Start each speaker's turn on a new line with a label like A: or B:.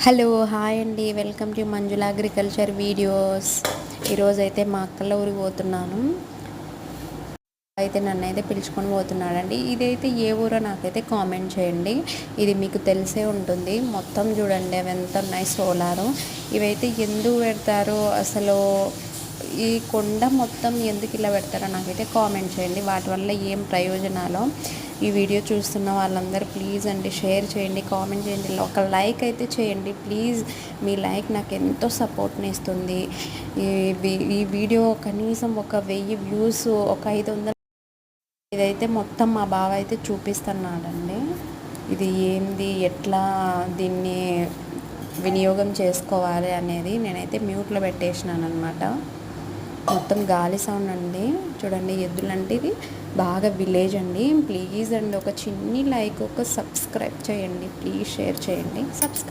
A: Hello hi అండి, welcome to Manjula agriculture videos. ఈరోజైతే మా అక్కల ఊరికి పోతున్నాను. అయితే నన్ను అయితే పిలుచుకొని పోతున్నాడండి. ఇదైతే ఏ ఊరో నాకైతే కామెంట్ చేయండి. ఇది మీకు తెలిసే ఉంటుంది. మొత్తం చూడండి అవి ఎంత ఉన్నాయి సోలారు. ఇవైతే ఎందుకు పెడతారు అసలు, ఈ కొండ మొత్తం ఎందుకు ఇలా పెడతారో నాకైతే కామెంట్ చేయండి. వాటి వల్ల ఏం ప్రయోజనాలు ఈ వీడియో చూస్తున్న వాళ్ళందరూ ప్లీజ్ అండి షేర్ చేయండి, కామెంట్ చేయండి, ఒక లైక్ అయితే చేయండి ప్లీజ్. మీ లైక్ నాకు ఎంతో సపోర్ట్ని ఇస్తుంది. ఈ వీడియో కనీసం 1000 వ్యూస్, ఒక 500. ఇదైతే మొత్తం మా బావ అయితే చూపిస్తున్నాడండి. ఇది ఏంది, ఎట్లా దీన్ని వినియోగం చేసుకోవాలి అనేది నేనైతే మ్యూట్లో పెట్టేసినాను అనమాట. మొత్తం గాలి సౌండ్ అండి. చూడండి ఎద్దులు అంటే ఇది బాగా విలేజ్ అండి. ప్లీజ్ అండి ఒక చిన్ని లైక్, ఒక సబ్స్క్రైబ్ చేయండి ప్లీజ్, షేర్ చేయండి, సబ్స్క్రైబ్.